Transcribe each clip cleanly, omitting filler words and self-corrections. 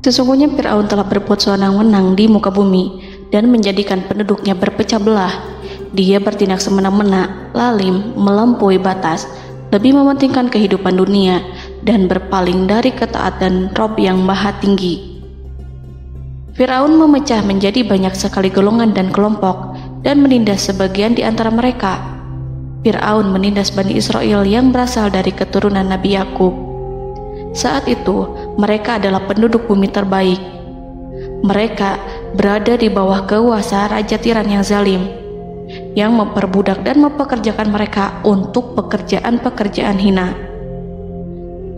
Sesungguhnya Fir'aun telah berbuat sewenang-wenang di muka bumi dan menjadikan penduduknya berpecah belah. Dia bertindak semena-mena, lalim, melampaui batas, lebih mementingkan kehidupan dunia dan berpaling dari ketaatan Rob yang Maha Tinggi. Fir'aun memecah menjadi banyak sekali golongan dan kelompok dan menindas sebagian di antara mereka. Fir'aun menindas Bani Israel yang berasal dari keturunan Nabi Yakub. Saat itu, mereka adalah penduduk bumi terbaik. Mereka berada di bawah kuasa Raja Tiran yang zalim, yang memperbudak dan mempekerjakan mereka untuk pekerjaan-pekerjaan hina.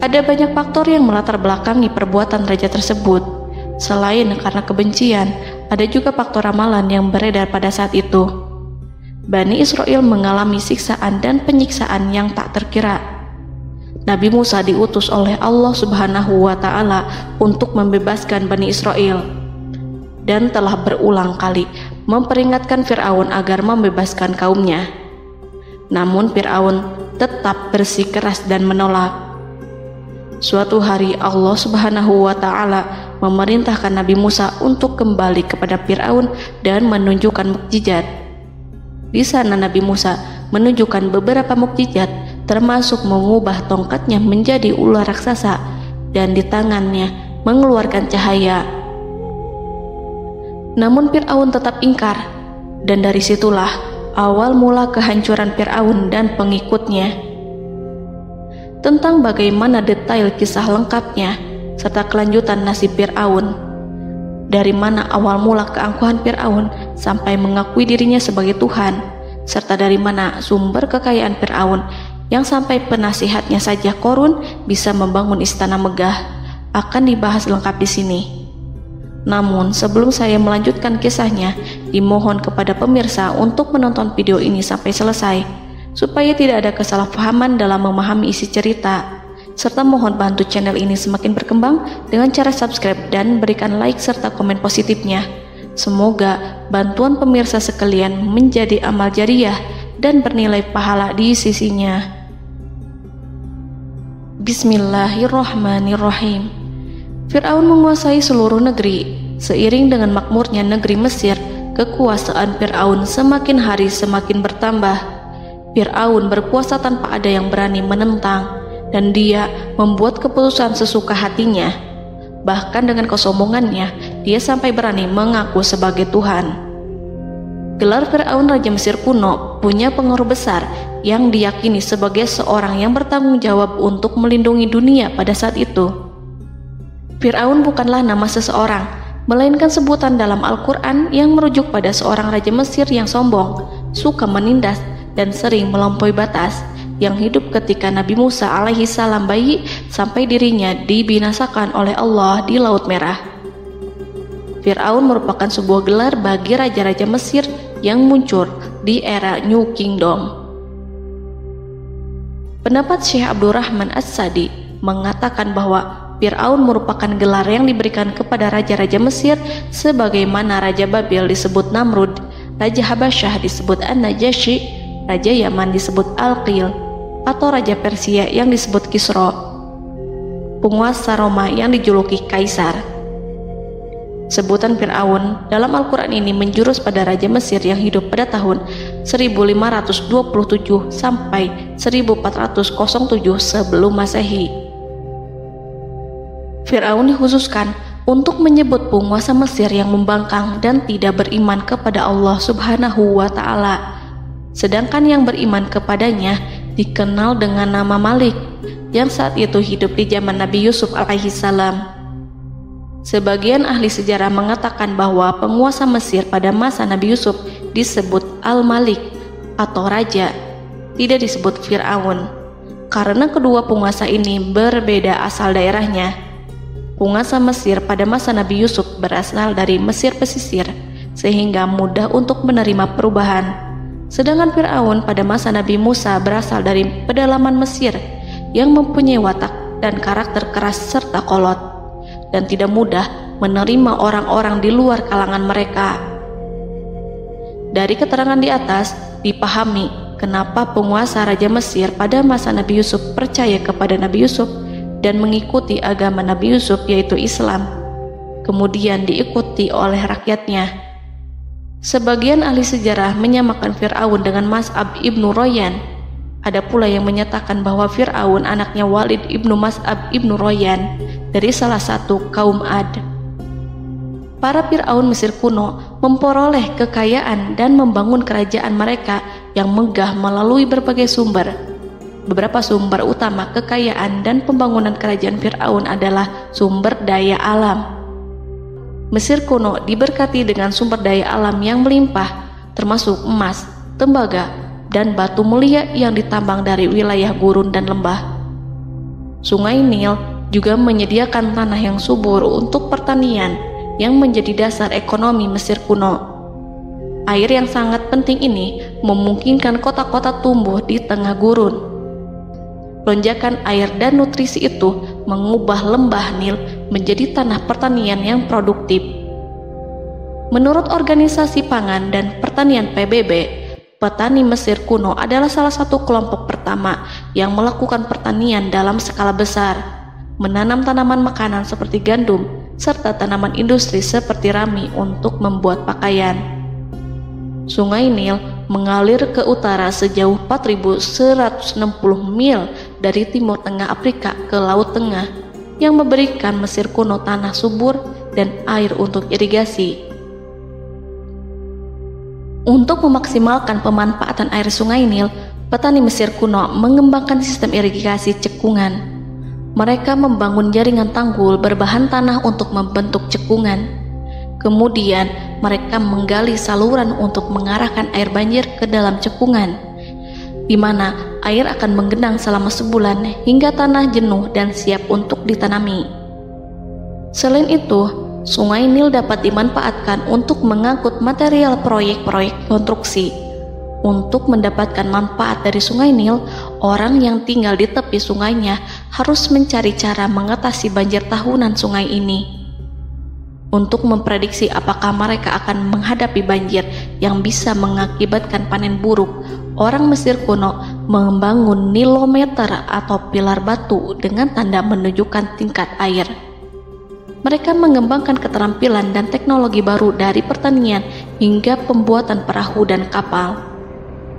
Ada banyak faktor yang melatar belakangi perbuatan raja tersebut. Selain karena kebencian, ada juga faktor ramalan yang beredar pada saat itu. Bani Israel mengalami siksaan dan penyiksaan yang tak terkira. Nabi Musa diutus oleh Allah Subhanahu wa Ta'ala untuk membebaskan Bani Israel dan telah berulang kali memperingatkan Fir'aun agar membebaskan kaumnya. Namun Fir'aun tetap bersikeras dan menolak. Suatu hari Allah Subhanahu wa Ta'ala memerintahkan Nabi Musa untuk kembali kepada Fir'aun dan menunjukkan mukjizat. Di sana Nabi Musa menunjukkan beberapa mukjizat, termasuk mengubah tongkatnya menjadi ular raksasa dan di tangannya mengeluarkan cahaya. Namun Fir'aun tetap ingkar, dan dari situlah awal mula kehancuran Fir'aun dan pengikutnya. Tentang bagaimana detail kisah lengkapnya serta kelanjutan nasib Fir'aun, dari mana awal mula keangkuhan Fir'aun sampai mengakui dirinya sebagai Tuhan, serta dari mana sumber kekayaan Fir'aun yang sampai penasihatnya saja Qorun bisa membangun istana megah, akan dibahas lengkap di sini. Namun sebelum saya melanjutkan kisahnya, dimohon kepada pemirsa untuk menonton video ini sampai selesai, supaya tidak ada kesalahpahaman dalam memahami isi cerita, serta mohon bantu channel ini semakin berkembang dengan cara subscribe dan berikan like serta komen positifnya. Semoga bantuan pemirsa sekalian menjadi amal jariah dan bernilai pahala di sisinya. Bismillahirrahmanirrahim. Fir'aun menguasai seluruh negeri. Seiring dengan makmurnya negeri Mesir, kekuasaan Fir'aun semakin hari semakin bertambah. Fir'aun berkuasa tanpa ada yang berani menentang, dan dia membuat keputusan sesuka hatinya. Bahkan dengan kesombongannya, dia sampai berani mengaku sebagai Tuhan. Gelar Fir'aun Raja Mesir kuno punya pengaruh besar yang diyakini sebagai seorang yang bertanggung jawab untuk melindungi dunia pada saat itu. Fir'aun bukanlah nama seseorang, melainkan sebutan dalam Al-Quran yang merujuk pada seorang Raja Mesir yang sombong, suka menindas, dan sering melampaui batas, yang hidup ketika Nabi Musa alaihi salam bayi sampai dirinya dibinasakan oleh Allah di Laut Merah. Fir'aun merupakan sebuah gelar bagi raja-raja Mesir yang muncul di era New Kingdom. Pendapat Syekh Abdurrahman As-Sadi mengatakan bahwa Fir'aun merupakan gelar yang diberikan kepada raja-raja Mesir, sebagaimana Raja Babil disebut Namrud, Raja Habasyah disebut An-Najasyi, Raja Yaman disebut Al-Qil, atau Raja Persia yang disebut Kisra, penguasa Roma yang dijuluki Kaisar. Sebutan Fir'aun dalam Al-Quran ini menjurus pada Raja Mesir yang hidup pada tahun 1527 sampai 1407 sebelum Masehi. Fir'aun dikhususkan untuk menyebut penguasa Mesir yang membangkang dan tidak beriman kepada Allah Subhanahu wa Ta'ala, sedangkan yang beriman kepadanya dikenal dengan nama Malik, yang saat itu hidup di zaman Nabi Yusuf alaihi salam. Sebagian ahli sejarah mengatakan bahwa penguasa Mesir pada masa Nabi Yusuf disebut Al-Malik atau Raja, tidak disebut Fir'aun, karena kedua penguasa ini berbeda asal daerahnya. Penguasa Mesir pada masa Nabi Yusuf berasal dari Mesir pesisir, sehingga mudah untuk menerima perubahan. Sedangkan Fir'aun pada masa Nabi Musa berasal dari pedalaman Mesir yang mempunyai watak dan karakter keras serta kolot, dan tidak mudah menerima orang-orang di luar kalangan mereka. Dari keterangan di atas dipahami kenapa penguasa Raja Mesir pada masa Nabi Yusuf percaya kepada Nabi Yusuf dan mengikuti agama Nabi Yusuf, yaitu Islam. kemudian diikuti oleh rakyatnya. Sebagian ahli sejarah menyamakan Fir'aun dengan Mas'ab ibnu Royan. Ada pula yang menyatakan bahwa Fir'aun anaknya Walid ibnu Mas'ab ibnu Royan dari salah satu kaum Ad. Para Fir'aun Mesir kuno memperoleh kekayaan dan membangun kerajaan mereka yang megah melalui berbagai sumber. Beberapa sumber utama kekayaan dan pembangunan kerajaan Fir'aun adalah sumber daya alam. Mesir kuno diberkati dengan sumber daya alam yang melimpah, termasuk emas, tembaga, dan batu mulia yang ditambang dari wilayah gurun dan lembah. Sungai Nil juga menyediakan tanah yang subur untuk pertanian yang menjadi dasar ekonomi Mesir kuno. Air yang sangat penting ini memungkinkan kota-kota tumbuh di tengah gurun. Lonjakan air dan nutrisi itu mengubah lembah Nil menjadi tanah pertanian yang produktif. Menurut Organisasi Pangan dan Pertanian PBB, petani Mesir kuno adalah salah satu kelompok pertama yang melakukan pertanian dalam skala besar, menanam tanaman makanan seperti gandum, serta tanaman industri seperti rami untuk membuat pakaian. Sungai Nil mengalir ke utara sejauh 4.160 mil dari timur tengah Afrika ke Laut Tengah, yang memberikan Mesir kuno tanah subur dan air untuk irigasi. Untuk memaksimalkan pemanfaatan air Sungai Nil, petani Mesir kuno mengembangkan sistem irigasi cekungan. Mereka membangun jaringan tanggul berbahan tanah untuk membentuk cekungan. Kemudian mereka menggali saluran untuk mengarahkan air banjir ke dalam cekungan, di mana air akan menggenang selama sebulan hingga tanah jenuh dan siap untuk ditanami. Selain itu, Sungai Nil dapat dimanfaatkan untuk mengangkut material proyek-proyek konstruksi. Untuk mendapatkan manfaat dari Sungai Nil, orang yang tinggal di tepi sungainya harus mencari cara mengatasi banjir tahunan sungai ini. Untuk memprediksi apakah mereka akan menghadapi banjir yang bisa mengakibatkan panen buruk, orang Mesir kuno membangun nilometer atau pilar batu dengan tanda menunjukkan tingkat air. Mereka mengembangkan keterampilan dan teknologi baru dari pertanian hingga pembuatan perahu dan kapal.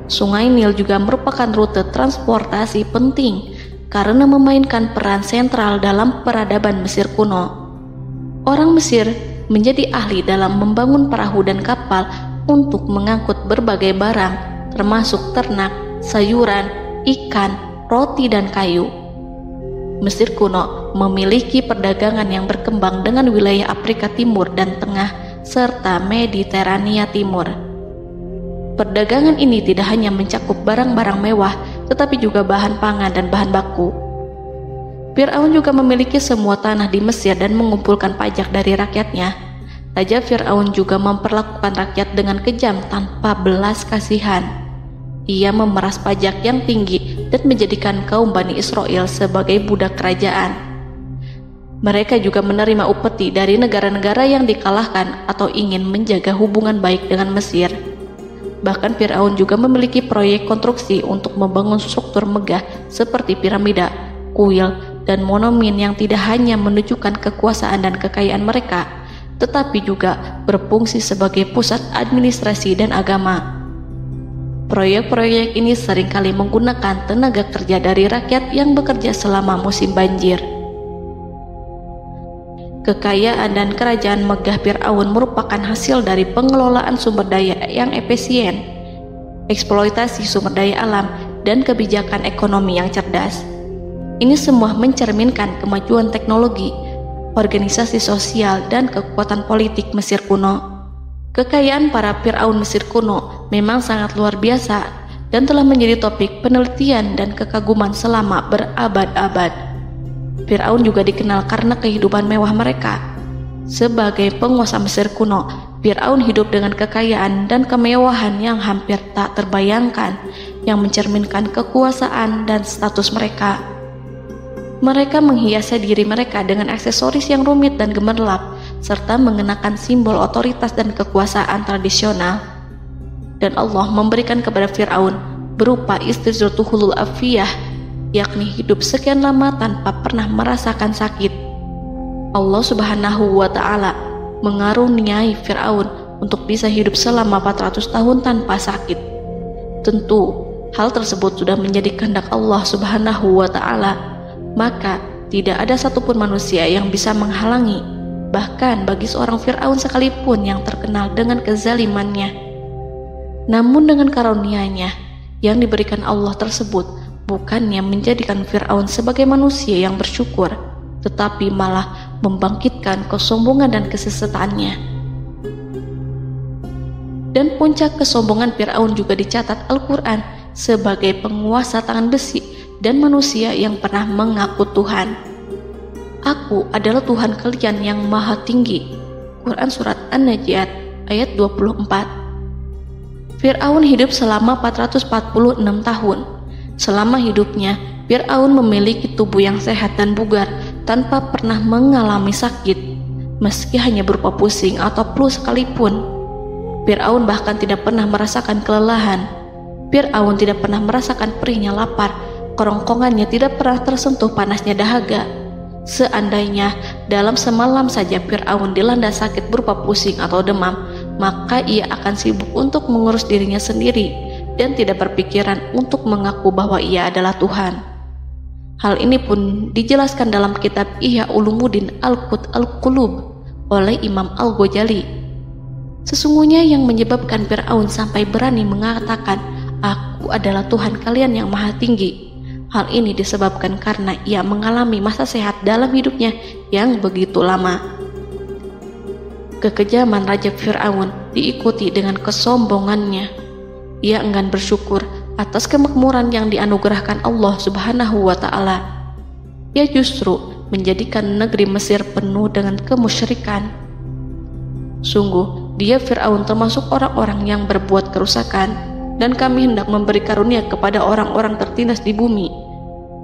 Sungai Nil juga merupakan rute transportasi penting karena memainkan peran sentral dalam peradaban Mesir kuno. Orang Mesir menjadi ahli dalam membangun perahu dan kapal untuk mengangkut berbagai barang, termasuk ternak, sayuran, ikan, roti, dan kayu. Mesir kuno memiliki perdagangan yang berkembang dengan wilayah Afrika Timur dan Tengah serta Mediterania Timur. Perdagangan ini tidak hanya mencakup barang-barang mewah, tetapi juga bahan pangan dan bahan baku. Fir'aun juga memiliki semua tanah di Mesir dan mengumpulkan pajak dari rakyatnya. Raja Fir'aun juga memperlakukan rakyat dengan kejam tanpa belas kasihan. Ia memeras pajak yang tinggi dan menjadikan kaum Bani Israel sebagai budak kerajaan. Mereka juga menerima upeti dari negara-negara yang dikalahkan atau ingin menjaga hubungan baik dengan Mesir. Bahkan Fir'aun juga memiliki proyek konstruksi untuk membangun struktur megah seperti piramida, kuil, dan monumen yang tidak hanya menunjukkan kekuasaan dan kekayaan mereka, tetapi juga berfungsi sebagai pusat administrasi dan agama. Proyek-proyek ini seringkali menggunakan tenaga kerja dari rakyat yang bekerja selama musim banjir. Kekayaan dan kerajaan megah Fir'aun merupakan hasil dari pengelolaan sumber daya yang efisien, eksploitasi sumber daya alam, dan kebijakan ekonomi yang cerdas. Ini semua mencerminkan kemajuan teknologi, organisasi sosial, dan kekuatan politik Mesir kuno. Kekayaan para Fir'aun Mesir kuno memang sangat luar biasa dan telah menjadi topik penelitian dan kekaguman selama berabad-abad. Fir'aun juga dikenal karena kehidupan mewah mereka. Sebagai penguasa Mesir kuno, Fir'aun hidup dengan kekayaan dan kemewahan yang hampir tak terbayangkan, yang mencerminkan kekuasaan dan status mereka. Mereka menghiasi diri mereka dengan aksesoris yang rumit dan gemerlap, serta mengenakan simbol otoritas dan kekuasaan tradisional. Dan Allah memberikan kepada Fir'aun berupa istidratuhul afiyah, yakni hidup sekian lama tanpa pernah merasakan sakit. Allah Subhanahu wa Ta'ala mengaruniai Fir'aun untuk bisa hidup selama 400 tahun tanpa sakit. Tentu hal tersebut sudah menjadi kehendak Allah Subhanahu wa Ta'ala, maka tidak ada satupun manusia yang bisa menghalangi, bahkan bagi seorang Fir'aun sekalipun yang terkenal dengan kezalimannya. Namun dengan karunia-Nya yang diberikan Allah tersebut bukannya menjadikan Fir'aun sebagai manusia yang bersyukur, tetapi malah membangkitkan kesombongan dan kesesataannya. Dan puncak kesombongan Fir'aun juga dicatat Al-Quran sebagai penguasa tangan besi dan manusia yang pernah mengaku Tuhan. Aku adalah Tuhan kalian yang maha tinggi. Quran Surat An-Najiat ayat 24. Fir'aun hidup selama 446 tahun. Selama hidupnya, Fir'aun memiliki tubuh yang sehat dan bugar tanpa pernah mengalami sakit, meski hanya berupa pusing atau flu sekalipun. Fir'aun bahkan tidak pernah merasakan kelelahan. Fir'aun tidak pernah merasakan perihnya lapar, kerongkongannya tidak pernah tersentuh panasnya dahaga. Seandainya dalam semalam saja Fir'aun dilanda sakit berupa pusing atau demam, maka ia akan sibuk untuk mengurus dirinya sendiri dan tidak berpikiran untuk mengaku bahwa ia adalah Tuhan. Hal ini pun dijelaskan dalam kitab Ihya Ulumuddin Al-Qut Al-Qulub oleh Imam Al-Ghazali. Sesungguhnya yang menyebabkan Fir'aun sampai berani mengatakan, "Aku adalah Tuhan kalian yang maha tinggi," hal ini disebabkan karena ia mengalami masa sehat dalam hidupnya yang begitu lama. Kekejaman Raja Fir'aun diikuti dengan kesombongannya. Ia enggan bersyukur atas kemakmuran yang dianugerahkan Allah Subhanahu wa Ta'ala. Ia justru menjadikan negeri Mesir penuh dengan kemusyrikan. Sungguh, dia Fir'aun termasuk orang-orang yang berbuat kerusakan, dan kami hendak memberi karunia kepada orang-orang tertindas di bumi,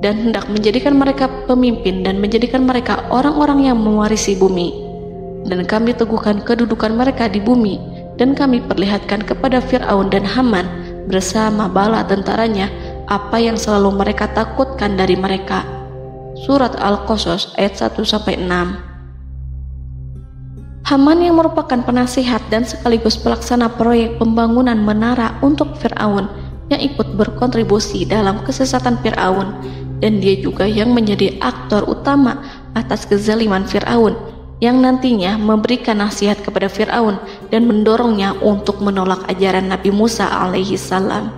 dan hendak menjadikan mereka pemimpin dan menjadikan mereka orang-orang yang mewarisi bumi. Dan kami teguhkan kedudukan mereka di bumi, dan kami perlihatkan kepada Fir'aun dan Haman bersama bala tentaranya apa yang selalu mereka takutkan dari mereka. Surat Al-Qasas ayat 1-6. Haman yang merupakan penasihat dan sekaligus pelaksana proyek pembangunan menara untuk Fir'aun yang ikut berkontribusi dalam kesesatan Fir'aun, dan dia juga yang menjadi aktor utama atas kezaliman Fir'aun yang nantinya memberikan nasihat kepada Fir'aun dan mendorongnya untuk menolak ajaran Nabi Musa alaihi salam.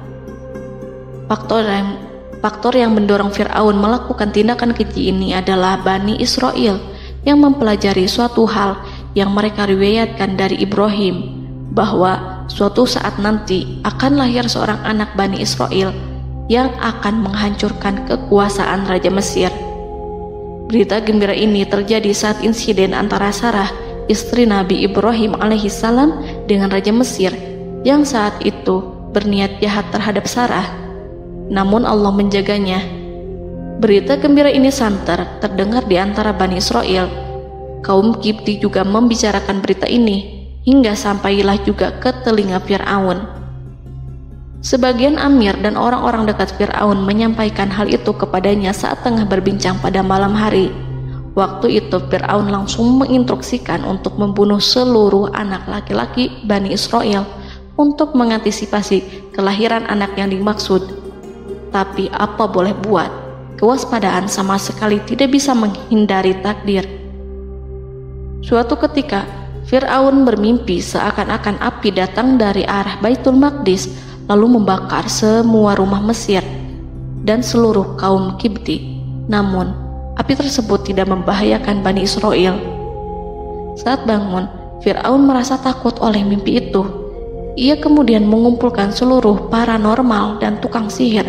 Faktor yang mendorong Fir'aun melakukan tindakan keji ini adalah Bani Israel yang mempelajari suatu hal yang mereka riwayatkan dari Ibrahim, bahwa suatu saat nanti akan lahir seorang anak Bani Israel yang akan menghancurkan kekuasaan Raja Mesir. Berita gembira ini terjadi saat insiden antara Sarah, istri Nabi Ibrahim alaihissalam, dengan Raja Mesir yang saat itu berniat jahat terhadap Sarah. Namun Allah menjaganya. Berita gembira ini santer terdengar di antara Bani Israel. Kaum Kipti juga membicarakan berita ini, hingga sampailah juga ke telinga Fir'aun. Sebagian amir dan orang-orang dekat Fir'aun menyampaikan hal itu kepadanya saat tengah berbincang pada malam hari. Waktu itu Fir'aun langsung menginstruksikan untuk membunuh seluruh anak laki-laki Bani Israel untuk mengantisipasi kelahiran anak yang dimaksud. Tapi apa boleh buat, kewaspadaan sama sekali tidak bisa menghindari takdir. Suatu ketika Fir'aun bermimpi seakan-akan api datang dari arah Baitul Maqdis lalu membakar semua rumah Mesir dan seluruh kaum Kipti. Namun, api tersebut tidak membahayakan Bani Israel. Saat bangun, Fir'aun merasa takut oleh mimpi itu. Ia kemudian mengumpulkan seluruh paranormal dan tukang sihir.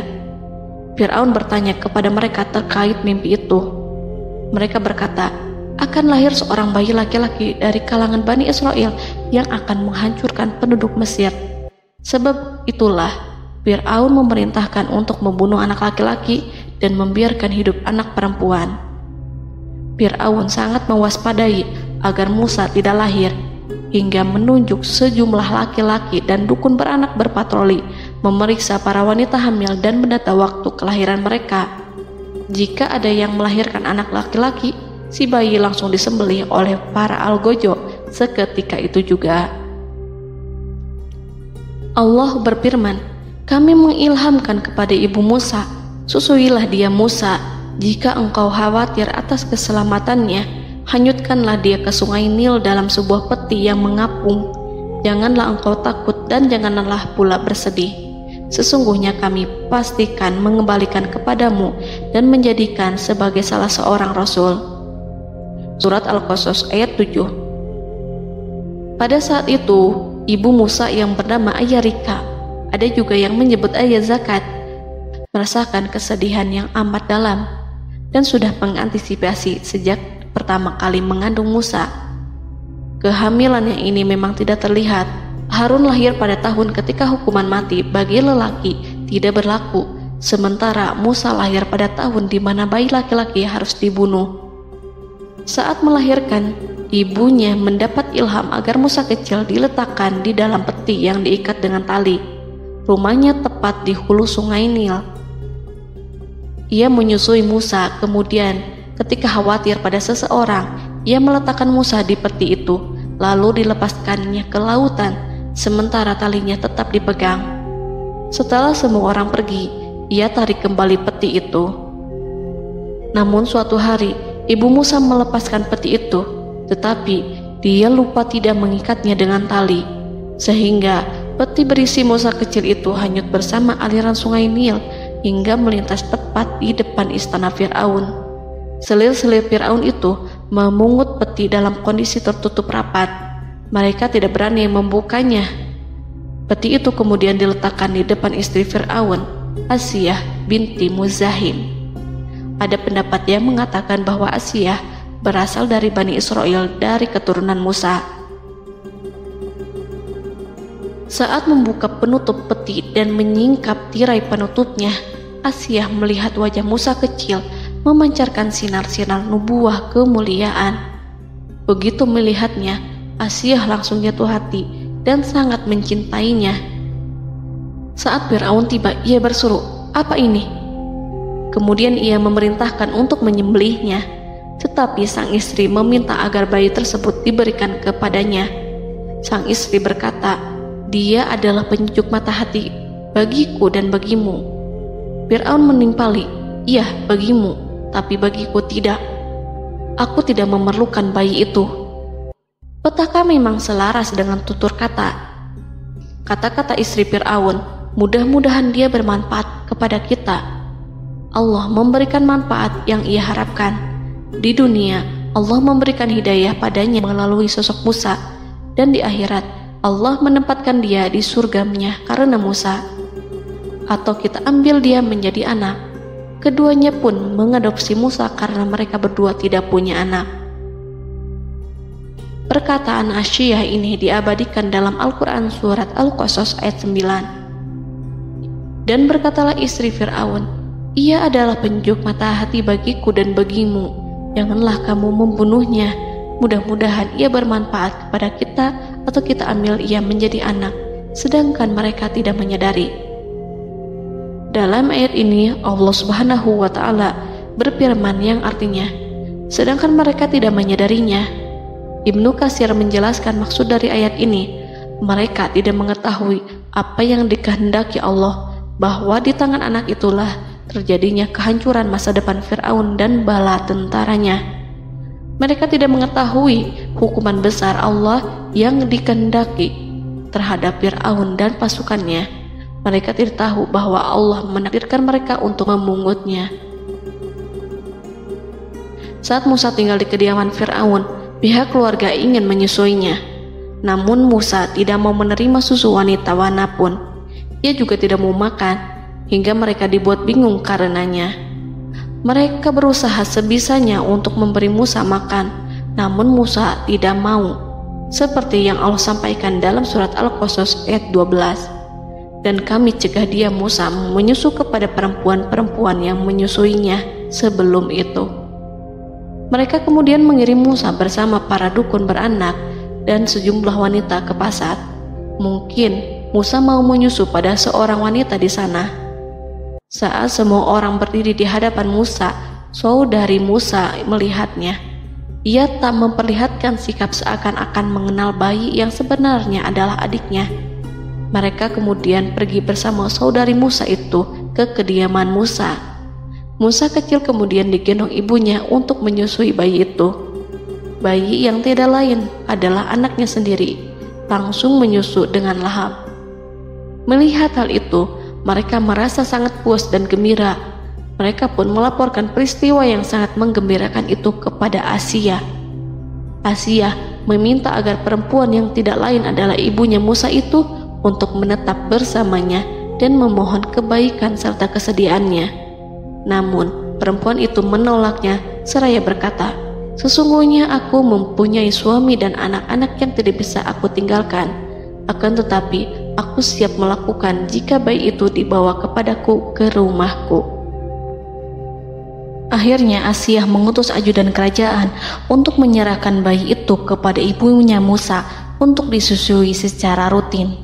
Fir'aun bertanya kepada mereka terkait mimpi itu. Mereka berkata, akan lahir seorang bayi laki-laki dari kalangan Bani Israel yang akan menghancurkan penduduk Mesir. Sebab itulah Fir'aun memerintahkan untuk membunuh anak laki-laki dan membiarkan hidup anak perempuan. Fir'aun sangat mewaspadai agar Musa tidak lahir, hingga menunjuk sejumlah laki-laki dan dukun beranak berpatroli memeriksa para wanita hamil dan mendata waktu kelahiran mereka. Jika ada yang melahirkan anak laki-laki, si bayi langsung disembelih oleh para algojo seketika itu juga. Allah berfirman, kami mengilhamkan kepada ibu Musa, susuilah dia Musa, jika engkau khawatir atas keselamatannya, hanyutkanlah dia ke sungai Nil dalam sebuah peti yang mengapung. Janganlah engkau takut dan janganlah pula bersedih. Sesungguhnya kami pastikan mengembalikan kepadamu dan menjadikan sebagai salah seorang rasul. Surat Al-Qasas ayat 7. Pada saat itu, ibu Musa yang bernama Ayarika, ada juga yang menyebut Ayah Zakat, merasakan kesedihan yang amat dalam dan sudah mengantisipasi sejak pertama kali mengandung Musa. Kehamilan yang ini memang tidak terlihat. Harun lahir pada tahun ketika hukuman mati bagi lelaki tidak berlaku, sementara Musa lahir pada tahun di mana bayi laki-laki harus dibunuh. Saat melahirkan, ibunya mendapat ilham agar Musa kecil diletakkan di dalam peti yang diikat dengan tali. Rumahnya tepat di hulu sungai Nil. Ia menyusui Musa, kemudian ketika khawatir pada seseorang, ia meletakkan Musa di peti itu, lalu dilepaskannya ke lautan, sementara talinya tetap dipegang. Setelah semua orang pergi, ia tarik kembali peti itu. Namun suatu hari, ibu Musa melepaskan peti itu, tetapi dia lupa tidak mengikatnya dengan tali, sehingga peti berisi Musa kecil itu hanyut bersama aliran sungai Nil hingga melintas tepat di depan istana Fir'aun. Selir-selir Fir'aun itu memungut peti dalam kondisi tertutup rapat. Mereka tidak berani membukanya. Peti itu kemudian diletakkan di depan istri Fir'aun, Asiyah binti Muzahim. Ada pendapat yang mengatakan bahwa Asiyah berasal dari Bani Israel dari keturunan Musa. Saat membuka penutup peti dan menyingkap tirai penutupnya, Asiyah melihat wajah Musa kecil memancarkan sinar-sinar nubuah kemuliaan. Begitu melihatnya, Asiyah langsung jatuh hati dan sangat mencintainya. Saat Fir'aun tiba, ia berseru, "Apa ini?" Kemudian ia memerintahkan untuk menyembelihnya, tetapi sang istri meminta agar bayi tersebut diberikan kepadanya. Sang istri berkata, "Dia adalah penyejuk mata hati bagiku dan bagimu." Fir'aun menimpali, "Iya, bagimu, tapi bagiku tidak. Aku tidak memerlukan bayi itu." Petaka memang selaras dengan tutur kata. Kata-kata istri Fir'aun, mudah-mudahan dia bermanfaat kepada kita. Allah memberikan manfaat yang ia harapkan. Di dunia, Allah memberikan hidayah padanya melalui sosok Musa, dan di akhirat, Allah menempatkan dia di surganya karena Musa. Atau kita ambil dia menjadi anak. Keduanya pun mengadopsi Musa karena mereka berdua tidak punya anak. Perkataan Asiyah ini diabadikan dalam Al-Quran surat Al-Qasas ayat 9. Dan berkatalah istri Fir'aun, "Ia adalah penyejuk mata hati bagiku dan bagimu. Janganlah kamu membunuhnya. Mudah-mudahan ia bermanfaat kepada kita, atau kita ambil ia menjadi anak, sedangkan mereka tidak menyadari." Dalam ayat ini Allah Subhanahu wa Ta'ala berfirman yang artinya, sedangkan mereka tidak menyadarinya. Ibnu Katsir menjelaskan maksud dari ayat ini, mereka tidak mengetahui apa yang dikehendaki Allah, bahwa di tangan anak itulah terjadinya kehancuran masa depan Fir'aun dan bala tentaranya. Mereka tidak mengetahui hukuman besar Allah yang dikehendaki terhadap Fir'aun dan pasukannya. Mereka tidak tahu bahwa Allah menakdirkan mereka untuk memungutnya. Saat Musa tinggal di kediaman Fir'aun, pihak keluarga ingin menyusuinya. Namun Musa tidak mau menerima susu wanita manapun. Ia juga tidak mau makan, hingga mereka dibuat bingung karenanya. Mereka berusaha sebisanya untuk memberi Musa makan, namun Musa tidak mau. Seperti yang Allah sampaikan dalam surat Al-Qasas ayat 12. Dan kami cegah dia Musa menyusu kepada perempuan-perempuan yang menyusuinya sebelum itu. Mereka kemudian mengirim Musa bersama para dukun beranak dan sejumlah wanita ke pasar. Mungkin Musa mau menyusu pada seorang wanita di sana. Saat semua orang berdiri di hadapan Musa, saudari Musa melihatnya. Ia tak memperlihatkan sikap seakan-akan mengenal bayi yang sebenarnya adalah adiknya. Mereka kemudian pergi bersama saudari Musa itu ke kediaman Musa. Musa kecil kemudian digendong ibunya untuk menyusui bayi itu. Bayi yang tidak lain adalah anaknya sendiri, langsung menyusu dengan lahap. Melihat hal itu, mereka merasa sangat puas dan gembira. Mereka pun melaporkan peristiwa yang sangat menggembirakan itu kepada Asia. Asia meminta agar perempuan yang tidak lain adalah ibunya Musa itu untuk menetap bersamanya dan memohon kebaikan serta kesediaannya. Namun, perempuan itu menolaknya seraya berkata, "Sesungguhnya aku mempunyai suami dan anak-anak yang tidak bisa aku tinggalkan. Akan tetapi, aku siap melakukan jika bayi itu dibawa kepadaku ke rumahku." Akhirnya Asia mengutus ajudan kerajaan untuk menyerahkan bayi itu kepada ibunya Musa untuk disusui secara rutin.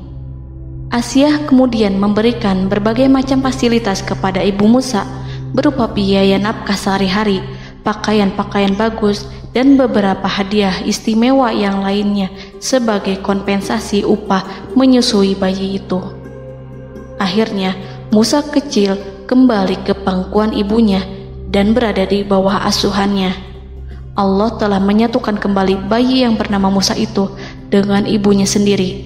Asia kemudian memberikan berbagai macam fasilitas kepada ibu Musa, berupa biaya nafkah sehari-hari, pakaian-pakaian bagus, dan beberapa hadiah istimewa yang lainnya sebagai kompensasi upah menyusui bayi itu. Akhirnya, Musa kecil kembali ke pangkuan ibunya dan berada di bawah asuhannya. Allah telah menyatukan kembali bayi yang bernama Musa itu dengan ibunya sendiri.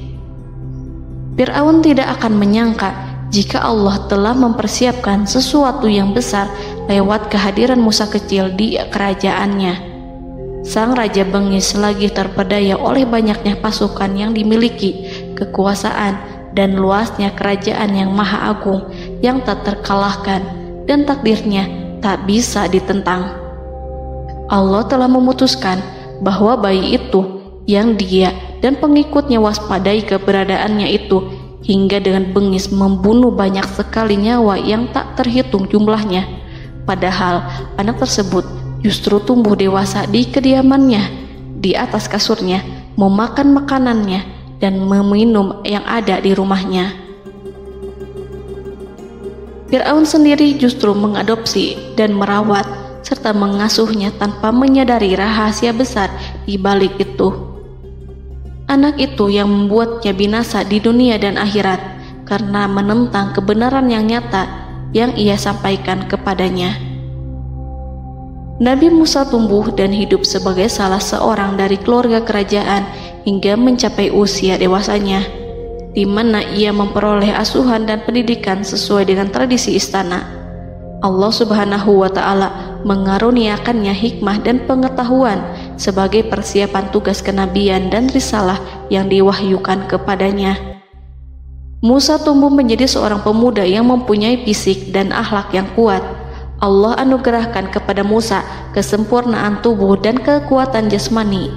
Fir'aun tidak akan menyangka jika Allah telah mempersiapkan sesuatu yang besar lewat kehadiran Musa kecil di kerajaannya. Sang raja bengis lagi terpedaya oleh banyaknya pasukan yang dimiliki, kekuasaan dan luasnya kerajaan yang maha agung yang tak terkalahkan dan takdirnya tak bisa ditentang. Allah telah memutuskan bahwa bayi itu yang dia dan pengikutnya waspadai keberadaannya itu hingga dengan bengis membunuh banyak sekali nyawa yang tak terhitung jumlahnya. Padahal anak tersebut justru tumbuh dewasa di kediamannya, di atas kasurnya, memakan makanannya dan meminum yang ada di rumahnya. Fir'aun sendiri justru mengadopsi dan merawat serta mengasuhnya tanpa menyadari rahasia besar di balik itu. Anak itu yang membuatnya binasa di dunia dan akhirat karena menentang kebenaran yang nyata yang ia sampaikan kepadanya. Nabi Musa tumbuh dan hidup sebagai salah seorang dari keluarga kerajaan hingga mencapai usia dewasanya, di mana ia memperoleh asuhan dan pendidikan sesuai dengan tradisi istana. Allah Subhanahu wa Ta'ala mengaruniakannya hikmah dan pengetahuan sebagai persiapan tugas kenabian dan risalah yang diwahyukan kepadanya. Musa tumbuh menjadi seorang pemuda yang mempunyai fisik dan akhlak yang kuat. Allah anugerahkan kepada Musa kesempurnaan tubuh dan kekuatan jasmani.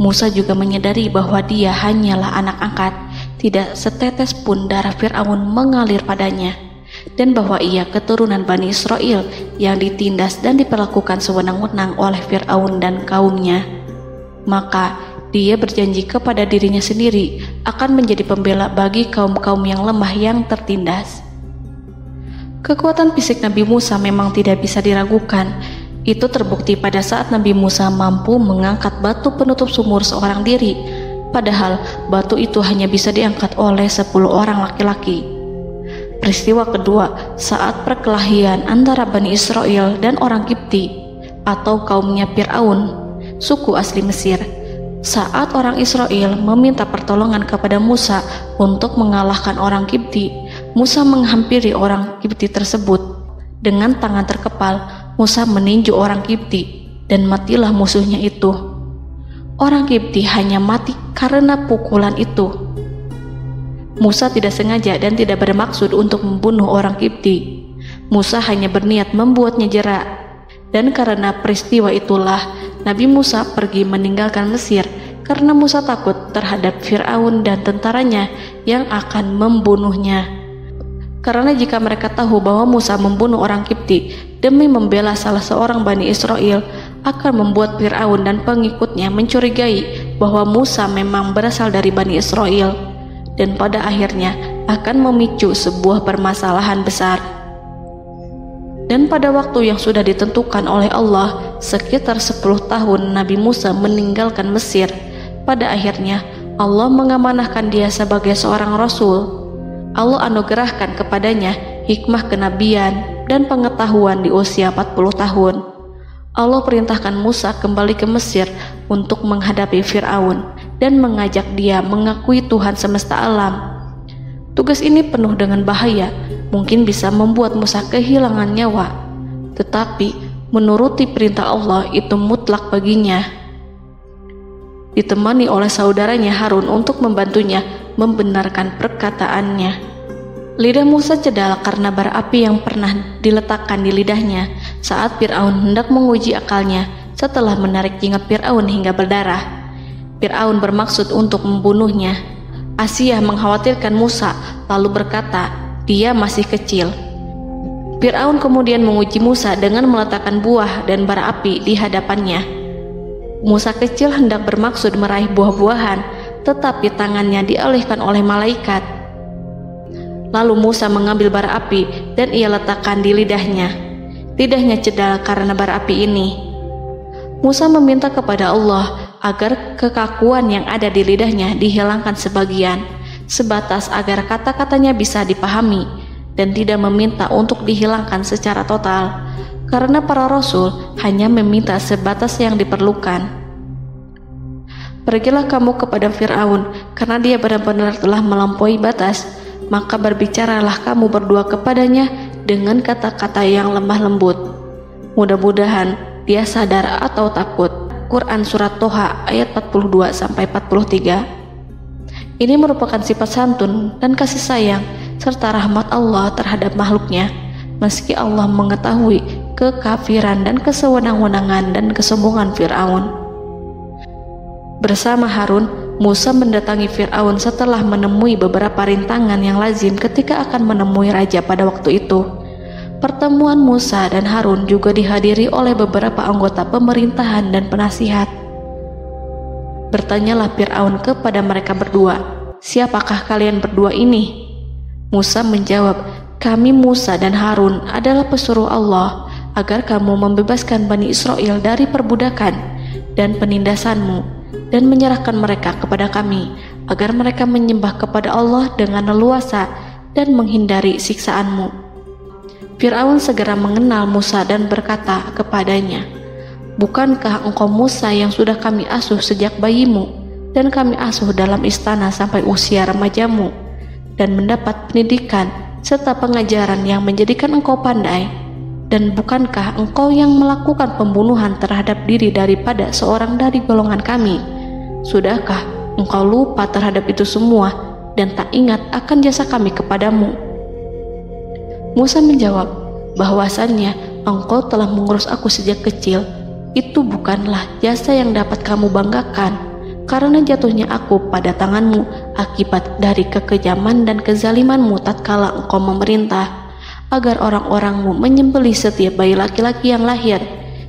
Musa juga menyadari bahwa dia hanyalah anak angkat, tidak setetes pun darah Fir'aun mengalir padanya, dan bahwa ia keturunan Bani Israel yang ditindas dan diperlakukan sewenang-wenang oleh Fir'aun dan kaumnya. Maka dia berjanji kepada dirinya sendiri akan menjadi pembela bagi kaum-kaum yang lemah yang tertindas. Kekuatan fisik Nabi Musa memang tidak bisa diragukan. Itu terbukti pada saat Nabi Musa mampu mengangkat batu penutup sumur seorang diri, padahal batu itu hanya bisa diangkat oleh 10 orang laki-laki. Peristiwa kedua saat perkelahian antara Bani Israel dan orang Kipti atau kaumnya Fir'aun, suku asli Mesir. Saat orang Israel meminta pertolongan kepada Musa untuk mengalahkan orang Kipti, Musa menghampiri orang Kipti tersebut. Dengan tangan terkepal, Musa meninju orang Kipti dan matilah musuhnya itu. Orang Kipti hanya mati karena pukulan itu. Musa tidak sengaja dan tidak bermaksud untuk membunuh orang Kipti. Musa hanya berniat membuatnya jera. Dan karena peristiwa itulah Nabi Musa pergi meninggalkan Mesir karena Musa takut terhadap Fir'aun dan tentaranya yang akan membunuhnya. Karena jika mereka tahu bahwa Musa membunuh orang Kipti demi membela salah seorang Bani Israel, akan membuat Fir'aun dan pengikutnya mencurigai bahwa Musa memang berasal dari Bani Israel, dan pada akhirnya akan memicu sebuah permasalahan besar. Dan pada waktu yang sudah ditentukan oleh Allah, sekitar 10 tahun Nabi Musa meninggalkan Mesir. Pada akhirnya Allah mengamanahkan dia sebagai seorang rasul. Allah anugerahkan kepadanya hikmah kenabian dan pengetahuan di usia 40 tahun. Allah perintahkan Musa kembali ke Mesir untuk menghadapi Fir'aun dan mengajak dia mengakui Tuhan semesta alam. Tugas ini penuh dengan bahaya, mungkin bisa membuat Musa kehilangan nyawa, tetapi menuruti perintah Allah itu mutlak baginya. Ditemani oleh saudaranya Harun untuk membantunya membenarkan perkataannya. Lidah Musa cedal karena bara api yang pernah diletakkan di lidahnya saat Fir'aun hendak menguji akalnya setelah menarik jingat Fir'aun hingga berdarah. Fir'aun bermaksud untuk membunuhnya. Asyah mengkhawatirkan Musa lalu berkata, dia masih kecil. Fir'aun kemudian menguji Musa dengan meletakkan buah dan bara api di hadapannya. Musa kecil hendak bermaksud meraih buah-buahan, tetapi tangannya dialihkan oleh malaikat. Lalu Musa mengambil bara api dan ia letakkan di lidahnya. Lidahnya cedal karena bara api ini. Musa meminta kepada Allah agar kekakuan yang ada di lidahnya dihilangkan sebagian, sebatas agar kata-katanya bisa dipahami, dan tidak meminta untuk dihilangkan secara total, karena para rasul hanya meminta sebatas yang diperlukan. Pergilah kamu kepada Fir'aun, karena dia benar-benar telah melampaui batas, maka berbicaralah kamu berdua kepadanya dengan kata-kata yang lemah lembut. Mudah-mudahan dia sadar atau takut. Quran Surat Toha ayat 42-43. Ini merupakan sifat santun dan kasih sayang serta rahmat Allah terhadap makhluknya, meski Allah mengetahui kekafiran dan kesewenang-wenangan dan kesombongan Fir'aun. Bersama Harun, Musa mendatangi Fir'aun setelah menemui beberapa rintangan yang lazim ketika akan menemui raja pada waktu itu. Pertemuan Musa dan Harun juga dihadiri oleh beberapa anggota pemerintahan dan penasihat. Bertanyalah Fir'aun kepada mereka berdua, siapakah kalian berdua ini? Musa menjawab, kami Musa dan Harun adalah pesuruh Allah agar kamu membebaskan Bani Israel dari perbudakan dan penindasanmu dan menyerahkan mereka kepada kami agar mereka menyembah kepada Allah dengan leluasa dan menghindari siksaanmu. Fir'aun segera mengenal Musa dan berkata kepadanya, bukankah engkau Musa yang sudah kami asuh sejak bayimu dan kami asuh dalam istana sampai usia remajamu dan mendapat pendidikan serta pengajaran yang menjadikan engkau pandai? Dan bukankah engkau yang melakukan pembunuhan terhadap diri daripada seorang dari golongan kami? Sudahkah engkau lupa terhadap itu semua dan tak ingat akan jasa kami kepadamu? Musa menjawab, bahwasannya engkau telah mengurus aku sejak kecil. Itu bukanlah jasa yang dapat kamu banggakan, karena jatuhnya aku pada tanganmu akibat dari kekejaman dan kezalimanmu tatkala engkau memerintah agar orang-orangmu menyembelih setiap bayi laki-laki yang lahir,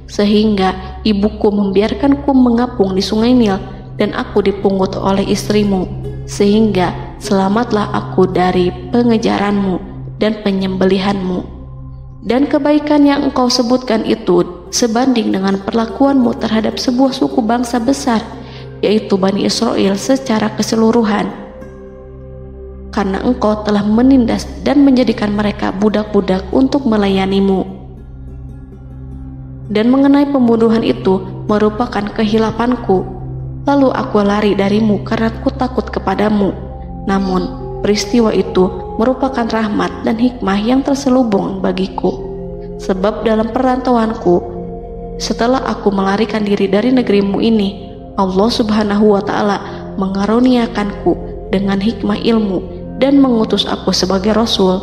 sehingga ibuku membiarkanku mengapung di sungai Nil dan aku dipungut oleh istrimu, sehingga selamatlah aku dari pengejaranmu dan penyembelihanmu. Dan kebaikan yang engkau sebutkan itu sebanding dengan perlakuanmu terhadap sebuah suku bangsa besar, yaitu Bani Israel secara keseluruhan, karena engkau telah menindas dan menjadikan mereka budak-budak untuk melayanimu. Dan mengenai pembunuhan itu merupakan kehilafanku, lalu aku lari darimu karena aku takut kepadamu. Namun peristiwa itu merupakan rahmat dan hikmah yang terselubung bagiku, sebab dalam perantauanku setelah aku melarikan diri dari negerimu ini, Allah Subhanahu wa Ta'ala mengaruniakanku dengan hikmah ilmu dan mengutus aku sebagai rasul.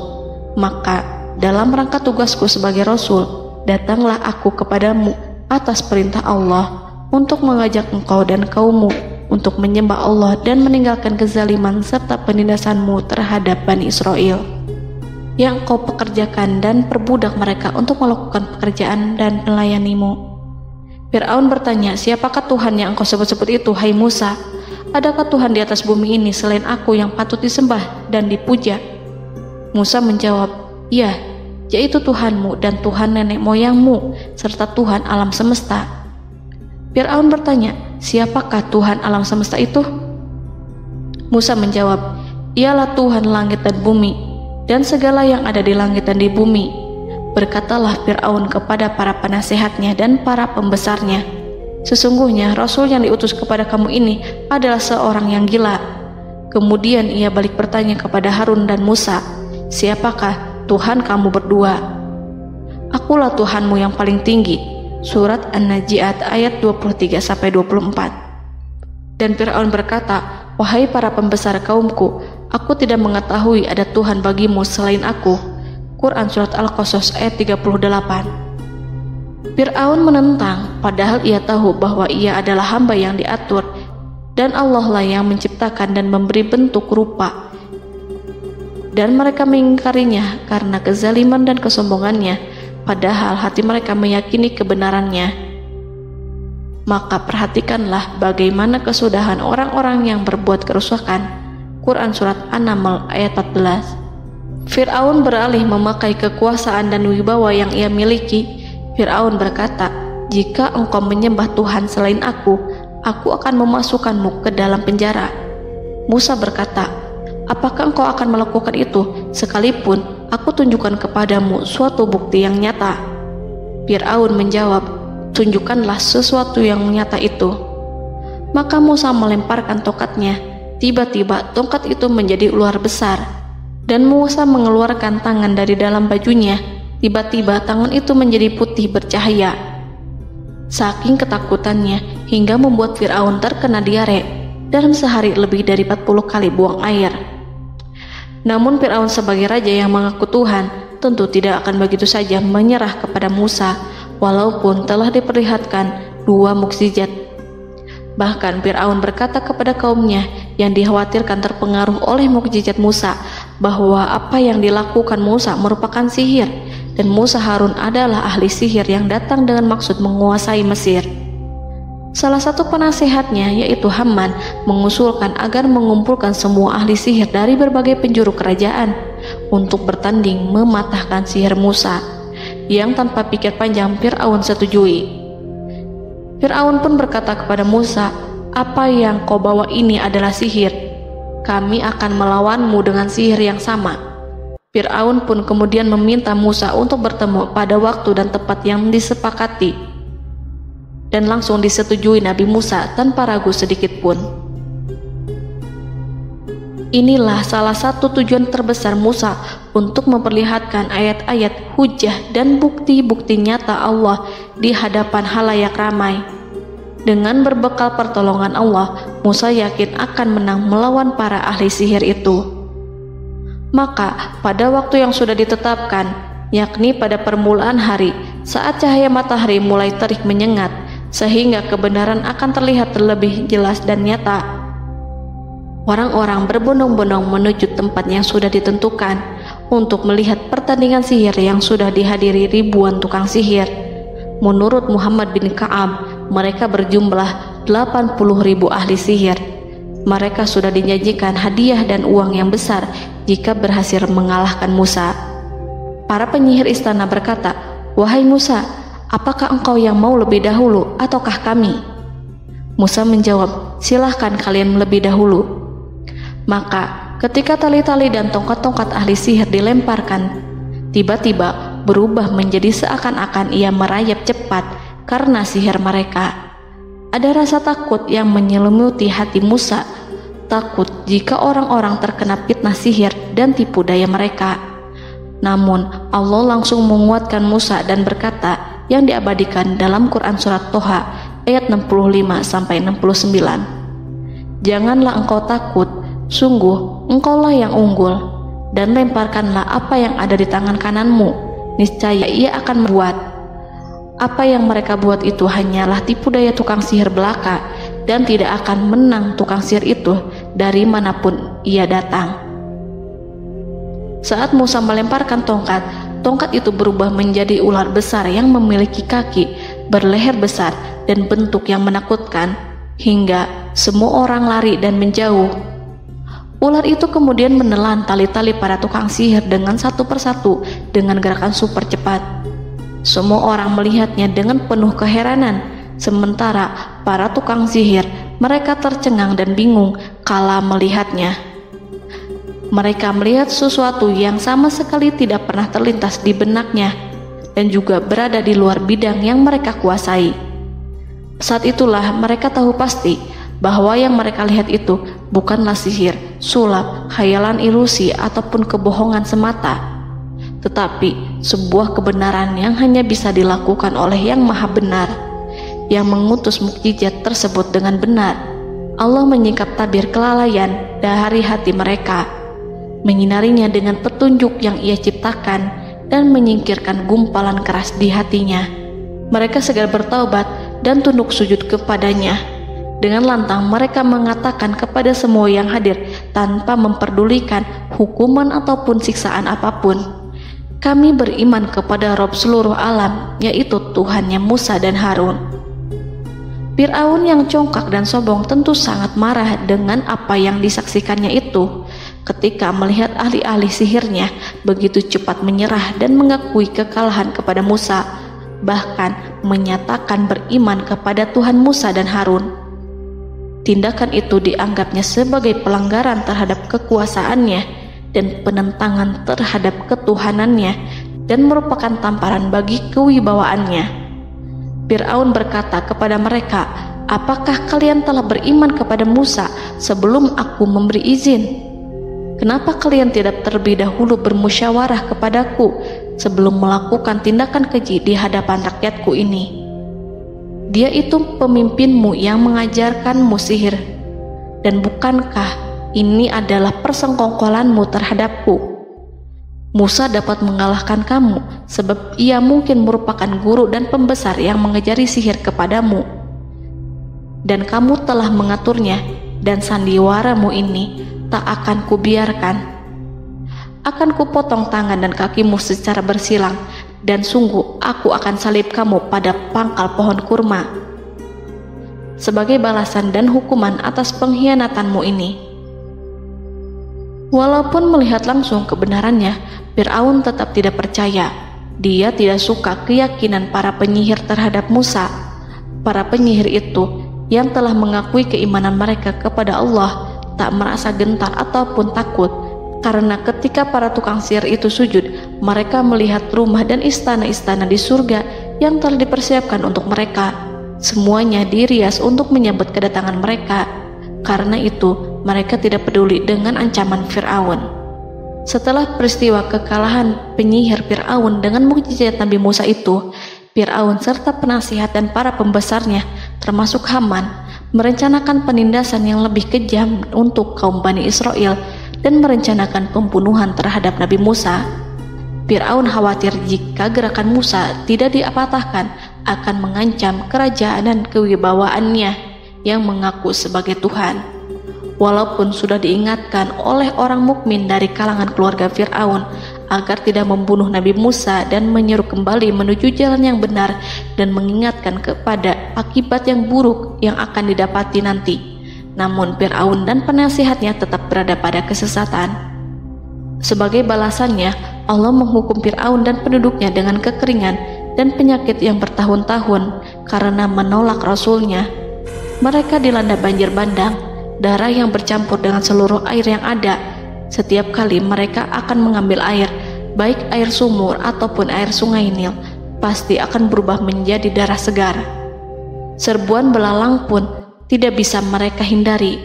Maka dalam rangka tugasku sebagai rasul, datanglah aku kepadamu atas perintah Allah untuk mengajak engkau dan kaummu untuk menyembah Allah dan meninggalkan kezaliman serta penindasanmu terhadap Bani Israel yang kau pekerjakan dan perbudak mereka untuk melakukan pekerjaan dan melayanimu. Fir'aun bertanya, siapakah Tuhan yang engkau sebut-sebut itu, hai Musa? Adakah Tuhan di atas bumi ini selain aku yang patut disembah dan dipuja? Musa menjawab, ya, yaitu Tuhanmu dan Tuhan nenek moyangmu, serta Tuhan alam semesta. Fir'aun bertanya, siapakah Tuhan alam semesta itu? Musa menjawab, ialah Tuhan langit dan bumi, dan segala yang ada di langit dan di bumi. Berkatalah Fir'aun kepada para penasehatnya dan para pembesarnya, sesungguhnya Rasul yang diutus kepada kamu ini adalah seorang yang gila. Kemudian ia balik bertanya kepada Harun dan Musa, siapakah Tuhan kamu berdua? Akulah Tuhanmu yang paling tinggi. Surat An-Najiat ayat 23-24. Dan Fir'aun berkata, wahai para pembesar kaumku, aku tidak mengetahui ada Tuhan bagimu selain aku. Quran Surat Al-Qasas ayat 38. Fir'aun menentang, padahal ia tahu bahwa ia adalah hamba yang diatur, dan Allah lah yang menciptakan dan memberi bentuk rupa. Dan mereka mengingkarinya karena kezaliman dan kesombongannya, padahal hati mereka meyakini kebenarannya. Maka perhatikanlah bagaimana kesudahan orang-orang yang berbuat kerusakan. Quran Surat An-Naml ayat 14. Fir'aun beralih memakai kekuasaan dan wibawa yang ia miliki. Fir'aun berkata, jika engkau menyembah Tuhan selain aku akan memasukkanmu ke dalam penjara. Musa berkata, apakah engkau akan melakukan itu sekalipun aku tunjukkan kepadamu suatu bukti yang nyata? Fir'aun menjawab, tunjukkanlah sesuatu yang nyata itu. Maka Musa melemparkan tongkatnya. Tiba-tiba tongkat itu menjadi ular besar, dan Musa mengeluarkan tangan dari dalam bajunya. Tiba-tiba tangan itu menjadi putih bercahaya. Saking ketakutannya hingga membuat Fir'aun terkena diare. Dalam sehari lebih dari 40 kali buang air. Namun Fir'aun sebagai raja yang mengaku Tuhan tentu tidak akan begitu saja menyerah kepada Musa, walaupun telah diperlihatkan 2 mukjizat. Bahkan Fir'aun berkata kepada kaumnya yang dikhawatirkan terpengaruh oleh mukjizat Musa, bahwa apa yang dilakukan Musa merupakan sihir, dan Musa Harun adalah ahli sihir yang datang dengan maksud menguasai Mesir. Salah satu penasehatnya, yaitu Haman, mengusulkan agar mengumpulkan semua ahli sihir dari berbagai penjuru kerajaan untuk bertanding mematahkan sihir Musa, yang tanpa pikir panjang Fir'aun setujui. Fir'aun pun berkata kepada Musa, apa yang kau bawa ini adalah sihir. Kami akan melawanmu dengan sihir yang sama. Fir'aun pun kemudian meminta Musa untuk bertemu pada waktu dan tempat yang disepakati, dan langsung disetujui Nabi Musa tanpa ragu sedikit pun. Inilah salah satu tujuan terbesar Musa untuk memperlihatkan ayat-ayat hujah dan bukti-bukti nyata Allah di hadapan halayak ramai. Dengan berbekal pertolongan Allah, Musa yakin akan menang melawan para ahli sihir itu. Maka pada waktu yang sudah ditetapkan, yakni pada permulaan hari, saat cahaya matahari mulai terik menyengat, sehingga kebenaran akan terlihat terlebih jelas dan nyata, orang-orang berbondong-bondong menuju tempat yang sudah ditentukan untuk melihat pertandingan sihir yang sudah dihadiri ribuan tukang sihir. Menurut Muhammad bin Ka'ab, mereka berjumlah 80.000 ahli sihir. Mereka sudah dijanjikan hadiah dan uang yang besar jika berhasil mengalahkan Musa. Para penyihir istana berkata, wahai Musa, apakah engkau yang mau lebih dahulu ataukah kami? Musa menjawab, silahkan kalian lebih dahulu. Maka ketika tali-tali dan tongkat-tongkat ahli sihir dilemparkan, tiba-tiba berubah menjadi seakan-akan ia merayap cepat karena sihir mereka. Ada rasa takut yang menyelimuti hati Musa, takut jika orang-orang terkena fitnah sihir dan tipu daya mereka. Namun Allah langsung menguatkan Musa dan berkata, yang diabadikan dalam Quran Surat Toha ayat 65-69. Janganlah engkau takut, sungguh engkaulah yang unggul, dan lemparkanlah apa yang ada di tangan kananmu, niscaya ia akan membuat. Apa yang mereka buat itu hanyalah tipu daya tukang sihir belaka, dan tidak akan menang tukang sihir itu dari manapun ia datang. Saat Musa melemparkan tongkat, tongkat itu berubah menjadi ular besar yang memiliki kaki, berleher besar, dan bentuk yang menakutkan, hingga semua orang lari dan menjauh. Ular itu kemudian menelan tali-tali para tukang sihir dengan satu persatu dengan gerakan super cepat. Semua orang melihatnya dengan penuh keheranan, sementara para tukang sihir mereka tercengang dan bingung kala melihatnya. Mereka melihat sesuatu yang sama sekali tidak pernah terlintas di benaknya dan juga berada di luar bidang yang mereka kuasai. Saat itulah mereka tahu pasti bahwa yang mereka lihat itu bukanlah sihir, sulap, khayalan ilusi ataupun kebohongan semata, tetapi sebuah kebenaran yang hanya bisa dilakukan oleh Yang Maha Benar, yang mengutus mukjizat tersebut dengan benar. Allah menyingkap tabir kelalaian dari hati mereka, menyinarinya dengan petunjuk yang Ia ciptakan dan menyingkirkan gumpalan keras di hatinya. Mereka segera bertaubat dan tunduk sujud kepadanya. Dengan lantang mereka mengatakan kepada semua yang hadir tanpa memperdulikan hukuman ataupun siksaan apapun, "Kami beriman kepada Rob seluruh alam, yaitu Tuhannya Musa dan Harun." Fir'aun yang congkak dan sombong tentu sangat marah dengan apa yang disaksikannya itu. Ketika melihat ahli-ahli sihirnya begitu cepat menyerah dan mengakui kekalahan kepada Musa, bahkan menyatakan beriman kepada Tuhan Musa dan Harun. Tindakan itu dianggapnya sebagai pelanggaran terhadap kekuasaannya dan penentangan terhadap ketuhanannya dan merupakan tamparan bagi kewibawaannya. Fir'aun berkata kepada mereka, "Apakah kalian telah beriman kepada Musa sebelum aku memberi izin? Kenapa kalian tidak terlebih dahulu bermusyawarah kepadaku sebelum melakukan tindakan keji di hadapan rakyatku ini? Dia itu pemimpinmu yang mengajarkanmu sihir, dan bukankah ini adalah persengkongkolanmu terhadapku? Musa dapat mengalahkan kamu sebab ia mungkin merupakan guru dan pembesar yang mengajari sihir kepadamu, dan kamu telah mengaturnya, dan sandiwaramu ini tak akan kubiarkan. Akan kupotong tangan dan kakimu secara bersilang, dan sungguh aku akan salib kamu pada pangkal pohon kurma sebagai balasan dan hukuman atas pengkhianatanmu ini." Walaupun melihat langsung kebenarannya, Fir'aun tetap tidak percaya. Dia tidak suka keyakinan para penyihir terhadap Musa. Para penyihir itu yang telah mengakui keimanan mereka kepada Allah tak merasa gentar ataupun takut, karena ketika para tukang sihir itu sujud, mereka melihat rumah dan istana-istana di surga yang telah dipersiapkan untuk mereka. Semuanya dirias untuk menyambut kedatangan mereka. Karena itu, mereka tidak peduli dengan ancaman Fir'aun. Setelah peristiwa kekalahan penyihir Fir'aun dengan mukjizat Nabi Musa itu, Fir'aun serta penasihat dan para pembesarnya, termasuk Haman, merencanakan penindasan yang lebih kejam untuk kaum Bani Israel dan merencanakan pembunuhan terhadap Nabi Musa. Fir'aun khawatir jika gerakan Musa tidak dipatahkan akan mengancam kerajaan dan kewibawaannya yang mengaku sebagai Tuhan. Walaupun sudah diingatkan oleh orang mukmin dari kalangan keluarga Fir'aun agar tidak membunuh Nabi Musa dan menyeru kembali menuju jalan yang benar dan mengingatkan kepada akibat yang buruk yang akan didapati nanti, namun Fir'aun dan penasihatnya tetap berada pada kesesatan. Sebagai balasannya, Allah menghukum Fir'aun dan penduduknya dengan kekeringan dan penyakit yang bertahun-tahun karena menolak Rasulnya. Mereka dilanda banjir bandang, darah yang bercampur dengan seluruh air yang ada. Setiap kali mereka akan mengambil air, baik air sumur ataupun air sungai Nil, pasti akan berubah menjadi darah segar. Serbuan belalang pun tidak bisa mereka hindari.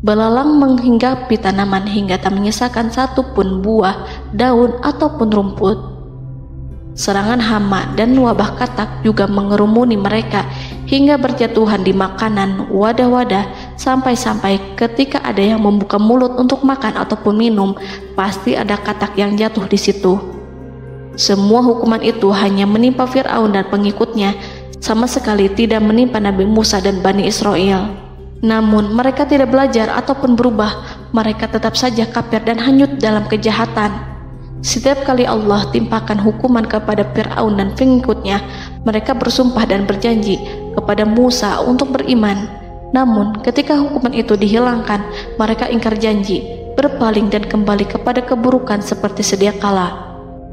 Belalang menghinggapi tanaman hingga tak menyisakan satupun buah, daun ataupun rumput. Serangan hama dan wabah katak juga mengerumuni mereka hingga berjatuhan di makanan, wadah-wadah, sampai-sampai ketika ada yang membuka mulut untuk makan ataupun minum, pasti ada katak yang jatuh di situ. Semua hukuman itu hanya menimpa Fir'aun dan pengikutnya, sama sekali tidak menimpa Nabi Musa dan Bani Israel. Namun mereka tidak belajar ataupun berubah, mereka tetap saja kafir dan hanyut dalam kejahatan. Setiap kali Allah timpakan hukuman kepada Fir'aun dan pengikutnya, mereka bersumpah dan berjanji kepada Musa untuk beriman. Namun ketika hukuman itu dihilangkan, mereka ingkar janji berpaling dan kembali kepada keburukan seperti sedia kala.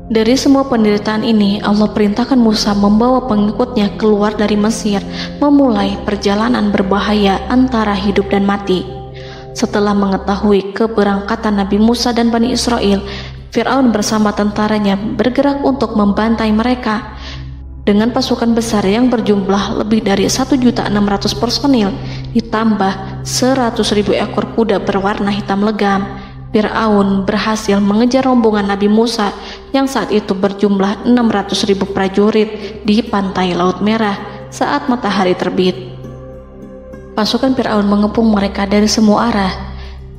Dari semua penderitaan ini, Allah perintahkan Musa membawa pengikutnya keluar dari Mesir, memulai perjalanan berbahaya antara hidup dan mati. Setelah mengetahui keberangkatan Nabi Musa dan Bani Israel, Fir'aun bersama tentaranya bergerak untuk membantai mereka. Dengan pasukan besar yang berjumlah lebih dari 1.600.000 personil, ditambah 100.000 ekor kuda berwarna hitam legam, Fir'aun berhasil mengejar rombongan Nabi Musa yang saat itu berjumlah 600.000 prajurit di pantai Laut Merah saat matahari terbit. Pasukan Fir'aun mengepung mereka dari semua arah.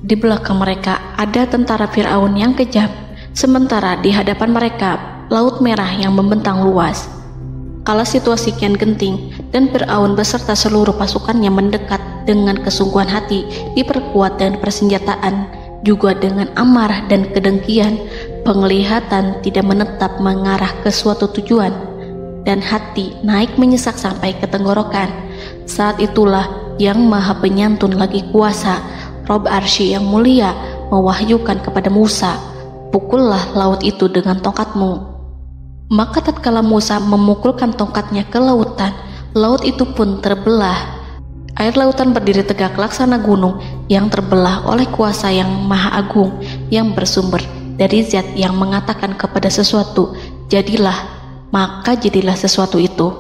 Di belakang mereka ada tentara Fir'aun yang kejam, sementara di hadapan mereka Laut Merah yang membentang luas. Kala situasi kian genting dan Fir'aun beserta seluruh pasukannya mendekat dengan kesungguhan hati, diperkuat dan persenjataan, juga dengan amarah dan kedengkian, penglihatan tidak menetap mengarah ke suatu tujuan, dan hati naik menyesak sampai ke tenggorokan. Saat itulah Yang Maha Penyantun lagi kuasa, Rob Arsy yang mulia, mewahyukan kepada Musa, "Pukullah laut itu dengan tongkatmu." Maka tatkala Musa memukulkan tongkatnya ke lautan, laut itu pun terbelah. Air lautan berdiri tegak laksana gunung yang terbelah oleh kuasa yang maha agung, yang bersumber dari zat yang mengatakan kepada sesuatu, "Jadilah," maka jadilah sesuatu itu.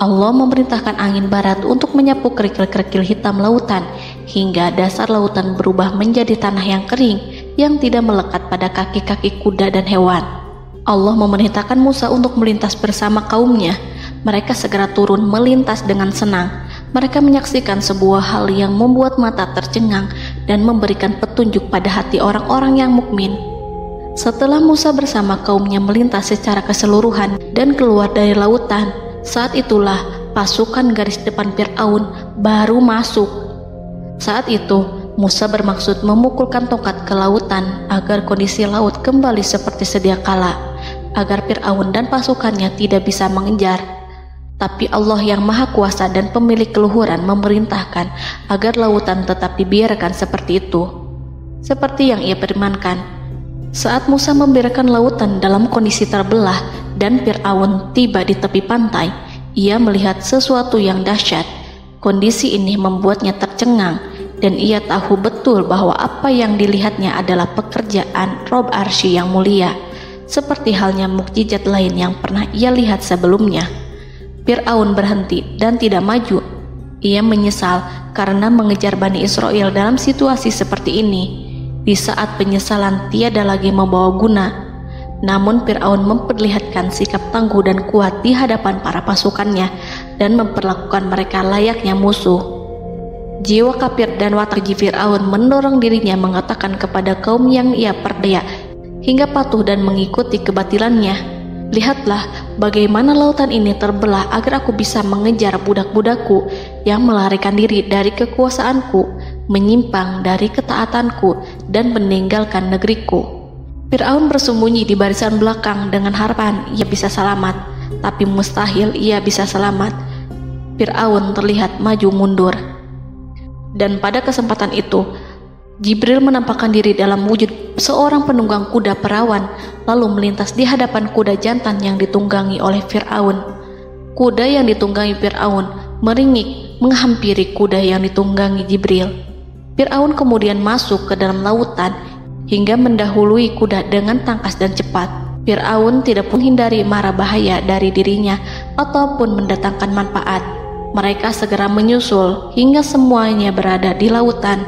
Allah memerintahkan angin barat untuk menyapu kerikil-kerikil hitam lautan, hingga dasar lautan berubah menjadi tanah yang kering, yang tidak melekat pada kaki-kaki kuda dan hewan. Allah memerintahkan Musa untuk melintas bersama kaumnya. Mereka segera turun melintas dengan senang. Mereka menyaksikan sebuah hal yang membuat mata tercengang dan memberikan petunjuk pada hati orang-orang yang mukmin. Setelah Musa bersama kaumnya melintas secara keseluruhan dan keluar dari lautan, saat itulah pasukan garis depan Fir'aun baru masuk. Saat itu Musa bermaksud memukulkan tongkat ke lautan agar kondisi laut kembali seperti sedia kala, agar Fir'aun dan pasukannya tidak bisa mengejar. Tapi Allah yang Maha Kuasa dan pemilik keluhuran memerintahkan agar lautan tetap dibiarkan seperti itu, seperti yang ia firmankan. Saat Musa membiarkan lautan dalam kondisi terbelah dan Fir'aun tiba di tepi pantai, ia melihat sesuatu yang dahsyat. Kondisi ini membuatnya tercengang, dan ia tahu betul bahwa apa yang dilihatnya adalah pekerjaan Rob Arsy yang mulia, seperti halnya mukjizat lain yang pernah ia lihat sebelumnya. Fir'aun berhenti dan tidak maju. Ia menyesal karena mengejar Bani Israel dalam situasi seperti ini, di saat penyesalan tiada lagi membawa guna. Namun Fir'aun memperlihatkan sikap tangguh dan kuat di hadapan para pasukannya dan memperlakukan mereka layaknya musuh. Jiwa kafir dan watak Fir'aun mendorong dirinya mengatakan kepada kaum yang ia perdaya hingga patuh dan mengikuti kebatilannya, "Lihatlah bagaimana lautan ini terbelah agar aku bisa mengejar budak-budakku yang melarikan diri dari kekuasaanku, menyimpang dari ketaatanku, dan meninggalkan negeriku." Fir'aun bersembunyi di barisan belakang dengan harapan ia bisa selamat, tapi mustahil ia bisa selamat. Fir'aun terlihat maju mundur. Dan pada kesempatan itu, Jibril menampakkan diri dalam wujud seorang penunggang kuda perawan, lalu melintas di hadapan kuda jantan yang ditunggangi oleh Fir'aun. Kuda yang ditunggangi Fir'aun meringik menghampiri kuda yang ditunggangi Jibril. Fir'aun kemudian masuk ke dalam lautan hingga mendahului kuda dengan tangkas dan cepat. Fir'aun tidak menghindari mara bahaya dari dirinya ataupun mendatangkan manfaat. Mereka segera menyusul hingga semuanya berada di lautan.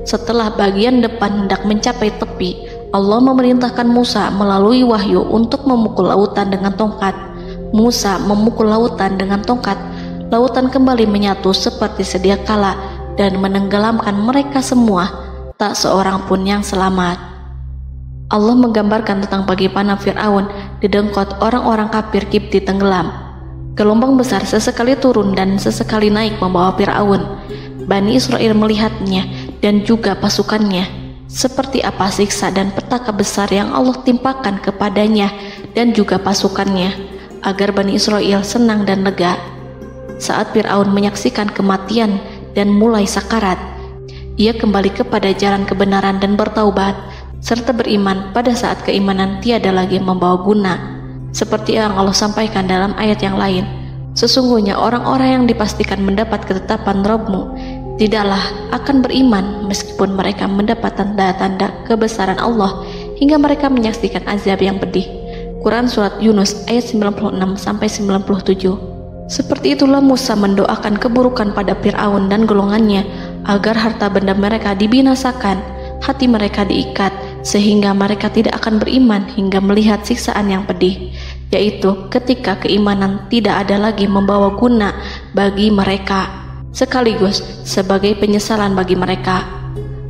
Setelah bagian depan hendak mencapai tepi, Allah memerintahkan Musa melalui wahyu untuk memukul lautan dengan tongkat. Musa memukul lautan dengan tongkat. Lautan kembali menyatu seperti sedia kala dan menenggelamkan mereka semua. Tak seorang pun yang selamat. Allah menggambarkan tentang bagaimana Fir'aun didengkot orang-orang kafir Kipti tenggelam. Gelombang besar sesekali turun dan sesekali naik membawa Fir'aun. Bani Israel melihatnya dan juga pasukannya, seperti apa siksa dan petaka besar yang Allah timpakan kepadanya dan juga pasukannya, agar Bani Israel senang dan lega. Saat Fir'aun menyaksikan kematian dan mulai sakarat, ia kembali kepada jalan kebenaran dan bertaubat, serta beriman pada saat keimanan tiada lagi membawa guna. Seperti yang Allah sampaikan dalam ayat yang lain, sesungguhnya orang-orang yang dipastikan mendapat ketetapan Rabb-Mu tidaklah akan beriman meskipun mereka mendapat tanda-tanda kebesaran Allah hingga mereka menyaksikan azab yang pedih. Quran Surat Yunus ayat 96-97. Seperti itulah Musa mendoakan keburukan pada Fir'aun dan golongannya agar harta benda mereka dibinasakan, hati mereka diikat sehingga mereka tidak akan beriman hingga melihat siksaan yang pedih, yaitu ketika keimanan tidak ada lagi membawa guna bagi mereka, sekaligus sebagai penyesalan bagi mereka.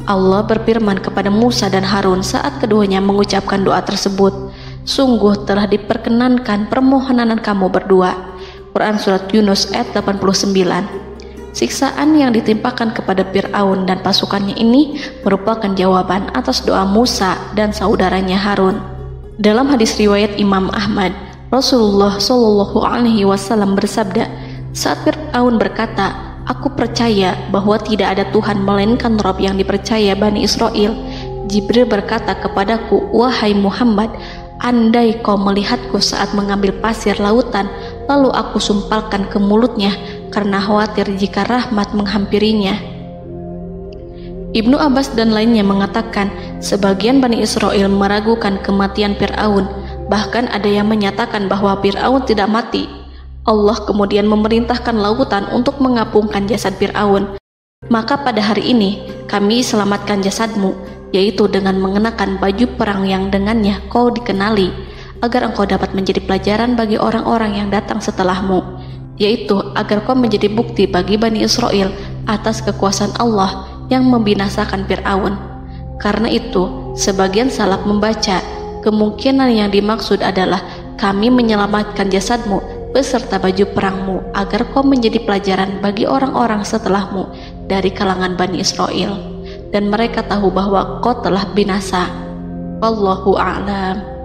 Allah berfirman kepada Musa dan Harun saat keduanya mengucapkan doa tersebut, sungguh telah diperkenankan permohonan kamu berdua. Quran Surat Yunus ayat 89. Siksaan yang ditimpakan kepada Fir'aun dan pasukannya ini merupakan jawaban atas doa Musa dan saudaranya Harun. Dalam hadis riwayat Imam Ahmad, Rasulullah Shallallahu Alaihi Wasallam bersabda, saat Fir'aun berkata, aku percaya bahwa tidak ada Tuhan melainkan Rabb yang dipercaya Bani Israel, Jibril berkata kepadaku, wahai Muhammad, andai kau melihatku saat mengambil pasir lautan, lalu aku sumpalkan ke mulutnya karena khawatir jika rahmat menghampirinya. Ibnu Abbas dan lainnya mengatakan, sebagian Bani Israel meragukan kematian Fir'aun, bahkan ada yang menyatakan bahwa Fir'aun tidak mati. Allah kemudian memerintahkan lautan untuk mengapungkan jasad Fir'aun. Maka pada hari ini kami selamatkan jasadmu, yaitu dengan mengenakan baju perang yang dengannya kau dikenali, agar engkau dapat menjadi pelajaran bagi orang-orang yang datang setelahmu, yaitu agar kau menjadi bukti bagi Bani Israel atas kekuasaan Allah yang membinasakan Fir'aun. Karena itu, sebagian salaf membaca, kemungkinan yang dimaksud adalah kami menyelamatkan jasadmu beserta baju perangmu agar kau menjadi pelajaran bagi orang-orang setelahmu dari kalangan Bani Israel, dan mereka tahu bahwa kau telah binasa. Wallahu a'lam.